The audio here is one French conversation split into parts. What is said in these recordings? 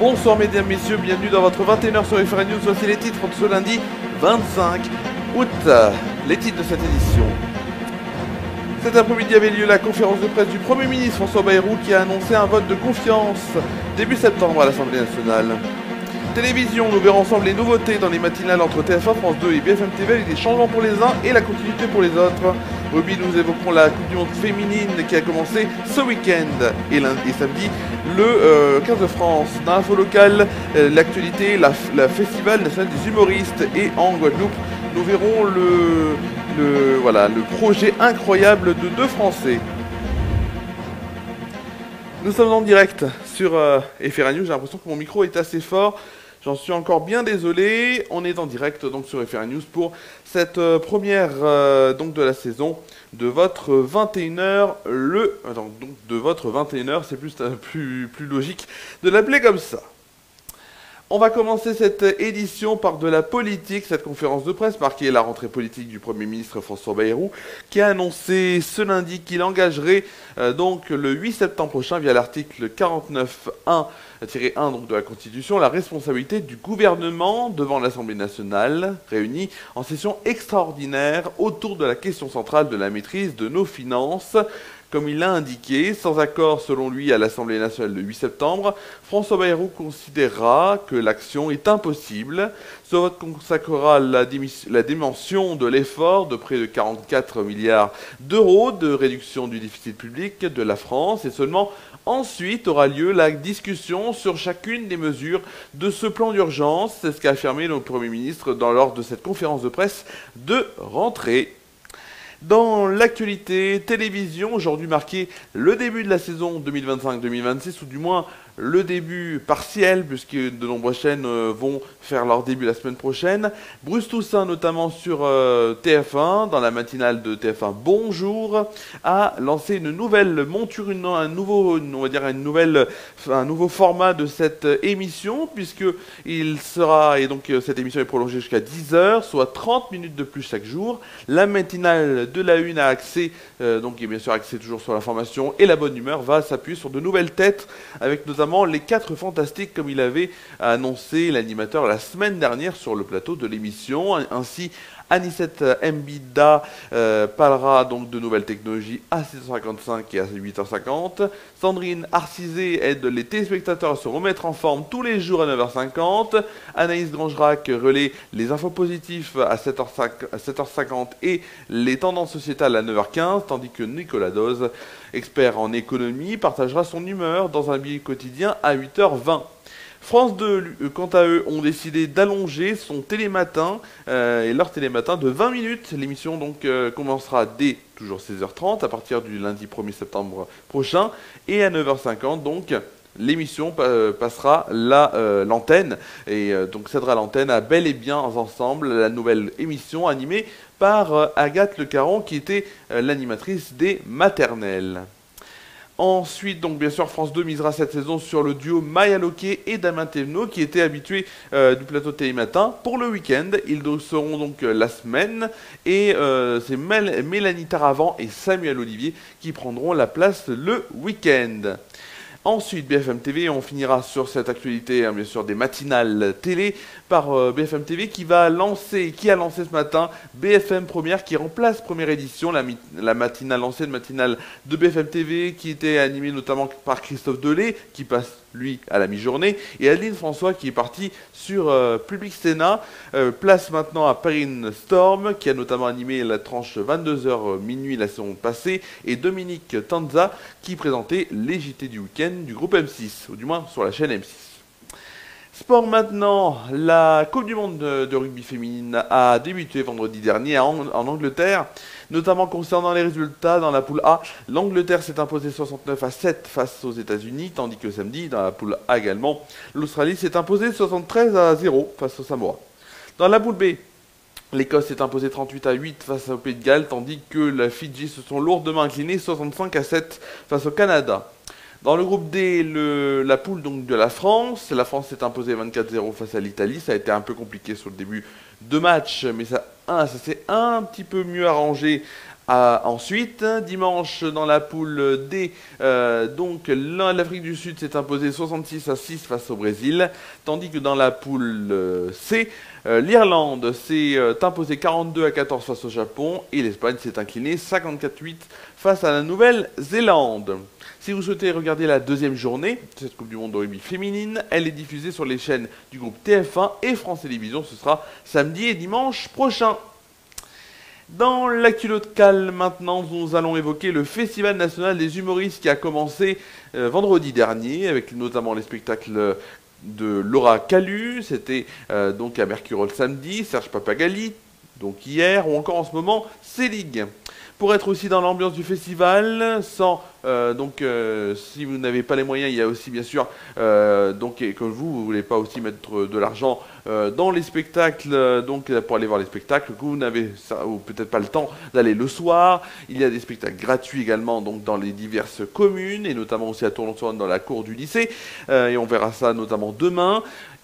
Bonsoir mesdames, messieurs, bienvenue dans votre 21h sur FR News. Voici les titres de ce lundi 25 août. Les titres de cette édition. Cet après-midi avait lieu la conférence de presse du Premier ministre François Bayrou qui a annoncé un vote de confiance début septembre à l'Assemblée nationale. Télévision, nous verrons ensemble les nouveautés dans les matinales entre TF1, France 2 et BFM TV avec des changements pour les uns et la continuité pour les autres. Rugby, nous évoquerons la Coupe du Monde féminine qui a commencé ce week-end et samedi le 15 de France. Dans l'info locale, l'actualité, la Festival national des humoristes et en Guadeloupe, nous verrons le projet incroyable de deux Français. Nous sommes en direct sur FR News. J'ai l'impression que mon micro est assez fort. J'en suis encore bien désolé. On est en direct donc sur FR News pour cette première donc de la saison de votre 21h. De votre 21h, c'est plus logique de l'appeler comme ça. On va commencer cette édition par de la politique, cette conférence de presse marquée la rentrée politique du Premier ministre François Bayrou, qui a annoncé ce lundi qu'il engagerait donc le 8 septembre prochain, via l'article 49.1-1 de la Constitution, la responsabilité du gouvernement devant l'Assemblée nationale, réunie en session extraordinaire autour de la question centrale de la maîtrise de nos finances. Comme il l'a indiqué, sans accord selon lui à l'Assemblée nationale le 8 septembre, François Bayrou considérera que l'action est impossible. Ce vote consacrera la dimension de l'effort de près de 44 milliards d'euros de réduction du déficit public de la France et seulement ensuite aura lieu la discussion sur chacune des mesures de ce plan d'urgence. C'est ce qu'a affirmé le Premier ministre lors de cette conférence de presse de rentrée. Dans l'actualité télévision, aujourd'hui marqué le début de la saison 2025-2026, ou du moins le début partiel, puisque de nombreuses chaînes vont faire leur début la semaine prochaine. Bruce Toussaint, notamment sur TF1, dans la matinale de TF1 Bonjour, a lancé une nouvelle monture, un nouveau format de cette émission, puisque cette émission est prolongée jusqu'à 10h, soit 30 minutes de plus chaque jour. La matinale de la Une a accès, donc est bien sûr axée toujours sur l'information, et la bonne humeur va s'appuyer sur de nouvelles têtes, avec notamment les 4 fantastiques, comme il avait annoncé l'animateur la semaine dernière sur le plateau de l'émission. Ainsi, Anicette Mbida parlera donc de nouvelles technologies à 6h55 et à 8h50. Sandrine Arcisé aide les téléspectateurs à se remettre en forme tous les jours à 9h50. Anaïs Grangerac relaie les infos positifs à 7h50 et les tendances sociétales à 9h15, tandis que Nicolas Doz, expert en économie, partagera son humeur dans un billet quotidien à 8h20. France 2, quant à eux, ont décidé d'allonger son télématin et leur télématin de 20 minutes. L'émission donc commencera dès toujours 16h30 à partir du lundi 1er septembre prochain et à 9h50 donc. L'émission passera l'antenne et donc cédera l'antenne à Bel et Bien Ensemble, la nouvelle émission animée par Agathe Le Caron qui était l'animatrice des maternelles. Ensuite, donc bien sûr, France 2 misera cette saison sur le duo Maya Loquet et Damien Thévenot qui étaient habitués du plateau Télématin pour le week-end. Ils seront donc la semaine et c'est Mélanie Taravant et Samuel Olivier qui prendront la place le week-end. Ensuite, BFM TV, on finira sur cette actualité, bien sûr, des matinales télé par BFM TV qui a lancé ce matin BFM Première qui remplace Première Édition, la matinale, l'ancienne matinale de BFM TV qui était animée notamment par Christophe Delay qui passe lui à la mi-journée et Adeline François qui est partie sur Public Sénat. Place maintenant à Perrine Storm qui a notamment animé la tranche 22h minuit la saison passée et Dominique Tanza qui présentait les JT du week-end du groupe M6, ou du moins sur la chaîne M6. Sport maintenant, la Coupe du Monde de rugby féminine a débuté vendredi dernier en Angleterre, notamment concernant les résultats dans la poule A. L'Angleterre s'est imposée 69-7 face aux États-Unis, tandis que samedi, dans la poule A également, l'Australie s'est imposée 73-0 face aux Samoa. Dans la poule B, l'Écosse s'est imposée 38-8 face au Pays de Galles, tandis que la Fidji se sont lourdement inclinés 65-7 face au Canada. Dans le groupe D, la poule donc de la France s'est imposée 24-0 face à l'Italie. Ça a été un peu compliqué sur le début de match, mais ça s'est un petit peu mieux arrangé Ensuite, dimanche, dans la poule D, donc l'Afrique du Sud s'est imposée 66-6 face au Brésil, tandis que dans la poule C, l'Irlande s'est imposée 42-14 face au Japon et l'Espagne s'est inclinée 54-8 face à la Nouvelle-Zélande. Si vous souhaitez regarder la deuxième journée de cette Coupe du Monde de rugby féminine, elle est diffusée sur les chaînes du groupe TF1 et France Télévisions. Ce sera samedi et dimanche prochain. Dans l'actu locale maintenant, nous allons évoquer le Festival national des humoristes qui a commencé vendredi dernier, avec notamment les spectacles de Laura Calu, c'était donc à Mercurol samedi, Serge Papagali, donc hier, ou encore en ce moment, Célig. Pour être aussi dans l'ambiance du festival, si vous n'avez pas les moyens, il y a aussi bien sûr, et que vous voulez pas aussi mettre de l'argent dans les spectacles, pour aller voir les spectacles, que vous n'avez ou peut-être pas le temps d'aller le soir. Il y a des spectacles gratuits également donc dans les diverses communes, et notamment aussi à Tournon-sur-Rhône dans la cour du lycée, et on verra ça notamment demain.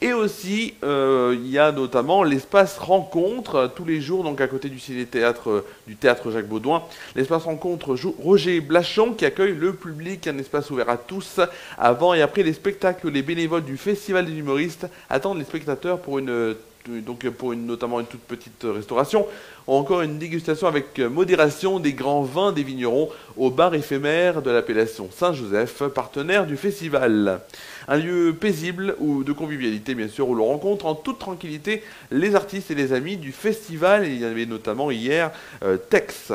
Et aussi, il y a notamment l'espace rencontre, tous les jours, donc à côté du ciné-théâtre du théâtre Jacques Baudouin, l'espace rencontre Roger Blachon qui accueille le public, un espace ouvert à tous, avant et après les spectacles. Les bénévoles du Festival des humoristes attendent les spectateurs pour notamment une toute petite restauration, ou encore une dégustation avec modération des grands vins des vignerons au bar éphémère de l'appellation Saint-Joseph, partenaire du festival. Un lieu paisible ou de convivialité, bien sûr, où l'on rencontre en toute tranquillité les artistes et les amis du festival. Il y avait notamment hier Tex.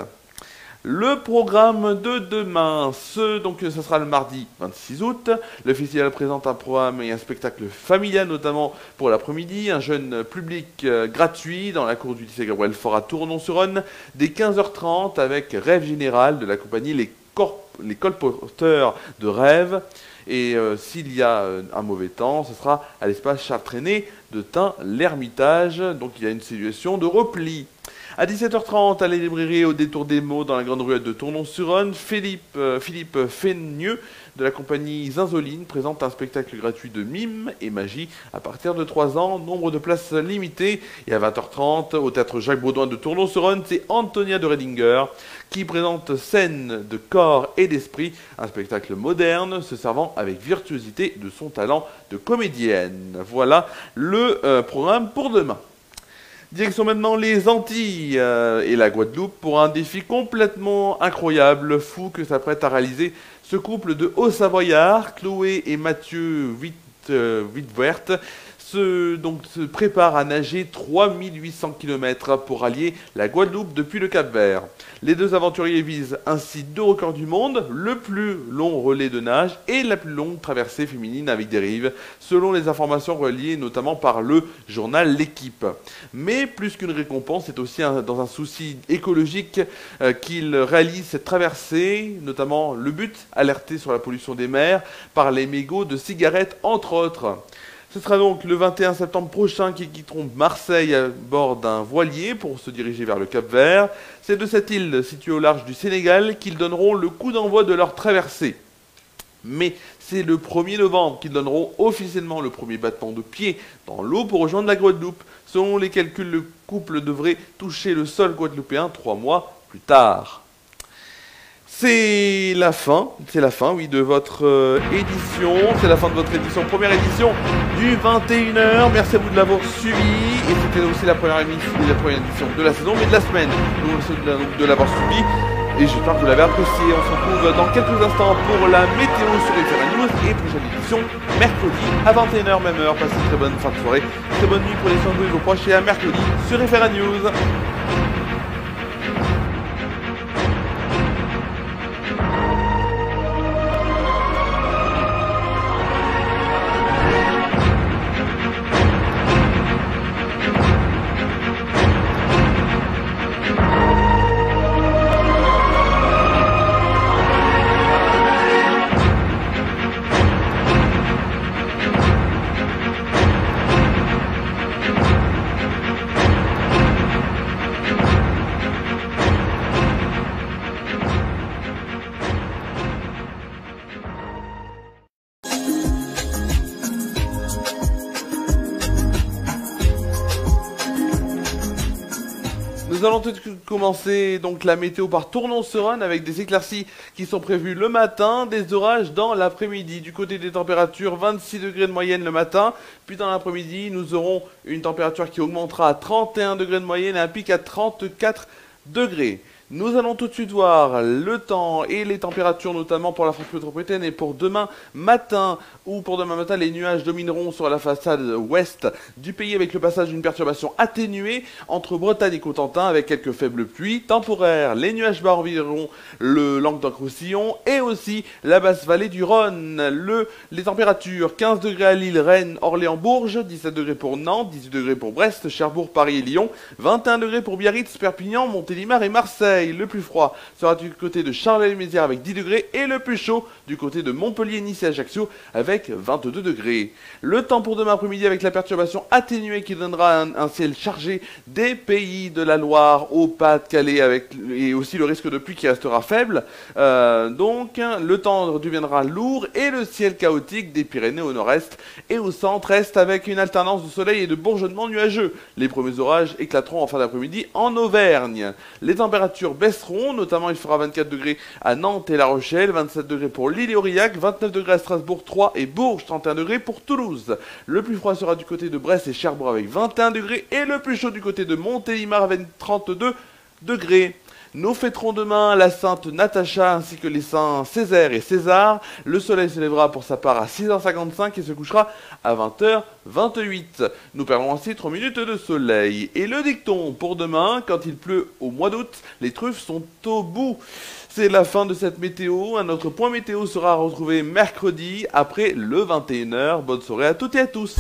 Le programme de demain, ça sera le mardi 26 août. Le festival présente un programme et un spectacle familial, notamment pour l'après-midi. Un jeune public gratuit dans la cour du lycée Gabriel Faure à Tournon-sur-Rhône, dès 15h30 avec Rêve Général de la compagnie Les Colporteurs de Rêve. Et s'il y a un mauvais temps, ce sera à l'espace Charles-Trenet de Tain-l'Hermitage. Donc il y a une situation de repli. À 17h30, à la librairie au détour des mots dans la grande ruelle de Tournon-sur-Rhône, Philippe Fénieux de la compagnie Zinzoline présente un spectacle gratuit de mime et magie à partir de 3 ans, nombre de places limitées. Et à 20h30, au théâtre Jacques Baudouin de Tournon-sur-Rhône, c'est Antonia de Redinger qui présente Scène de corps et d'esprit, un spectacle moderne se servant avec virtuosité de son talent de comédienne. Voilà le programme pour demain. Direction maintenant les Antilles et la Guadeloupe pour un défi complètement incroyable, fou que s'apprête à réaliser ce couple de Hauts-Savoyards, Chloé et Mathieu Wittwert, se prépare à nager 3800 km pour rallier la Guadeloupe depuis le Cap-Vert. Les deux aventuriers visent ainsi 2 records du monde, le plus long relais de nage et la plus longue traversée féminine avec des rives, selon les informations reliées notamment par le journal L'Équipe. Mais plus qu'une récompense, c'est aussi dans un souci écologique qu'ils réalisent cette traversée, notamment le but, alerter sur la pollution des mers par les mégots de cigarettes entre autres. Ce sera donc le 21 septembre prochain qu'ils quitteront Marseille à bord d'un voilier pour se diriger vers le Cap-Vert. C'est de cette île située au large du Sénégal qu'ils donneront le coup d'envoi de leur traversée. Mais c'est le 1er novembre qu'ils donneront officiellement le premier battement de pied dans l'eau pour rejoindre la Guadeloupe. Selon les calculs, le couple devrait toucher le sol guadeloupéen 3 mois plus tard. C'est la fin, oui, de votre édition. C'est la fin de votre édition, première édition du 21h. Merci à vous de l'avoir suivi. Et c'était aussi la première édition de la saison, mais de la semaine. Donc de l'avoir suivi. Et j'espère que vous l'avez apprécié. On se retrouve dans quelques instants pour la météo sur Référent News. Et prochaine édition, mercredi à 21h, même heure. Passez une très bonne fin de soirée. Très bonne nuit pour les soins de vos proches et à mercredi sur Référent News. Nous allons tout de suite commencer donc la météo par Tournon-sur-Rhône avec des éclaircies qui sont prévues le matin, des orages dans l'après-midi. Du côté des températures, 26 degrés de moyenne le matin, puis dans l'après-midi, nous aurons une température qui augmentera à 31 degrés de moyenne et un pic à 34 degrés. Nous allons tout de suite voir le temps et les températures, notamment pour la France métropolitaine et pour demain matin, où pour demain matin, les nuages domineront sur la façade ouest du pays avec le passage d'une perturbation atténuée entre Bretagne et Cotentin avec quelques faibles pluies temporaires. Les nuages bas environnent le Languedoc-Roussillon et aussi la basse vallée du Rhône. Les températures, 15 degrés à Lille, Rennes, Orléans, Bourges, 17 degrés pour Nantes, 18 degrés pour Brest, Cherbourg, Paris et Lyon, 21 degrés pour Biarritz, Perpignan, Montélimar et Marseille. Le plus froid sera du côté de Charleville-Mézières avec 10 degrés et le plus chaud du côté de Montpellier, Nice et Ajaccio avec 22 degrés. Le temps pour demain après-midi avec la perturbation atténuée qui donnera un ciel chargé des pays de la Loire au Pas-de-Calais et aussi le risque de pluie qui restera faible. Donc le temps deviendra lourd et le ciel chaotique des Pyrénées au nord-est et au centre-est avec une alternance de soleil et de bourgeonnements nuageux. Les premiers orages éclateront en fin d'après-midi en Auvergne. Les températures baisseront, notamment il fera 24 degrés à Nantes et La Rochelle, 27 degrés pour Lille et Aurillac, 29 degrés à Strasbourg, 3 et Bourges, 31 degrés pour Toulouse. Le plus froid sera du côté de Brest et Cherbourg avec 21 degrés et le plus chaud du côté de Montélimar avec 32 degrés. Nous fêterons demain la sainte Natacha ainsi que les saints Césaire et César. Le soleil se lèvera pour sa part à 6h55 et se couchera à 20h28. Nous perdrons ainsi 3 minutes de soleil. Et le dicton pour demain, quand il pleut au mois d'août, les truffes sont au bout. C'est la fin de cette météo. Un autre point météo sera retrouvé mercredi après le 21h. Bonne soirée à toutes et à tous.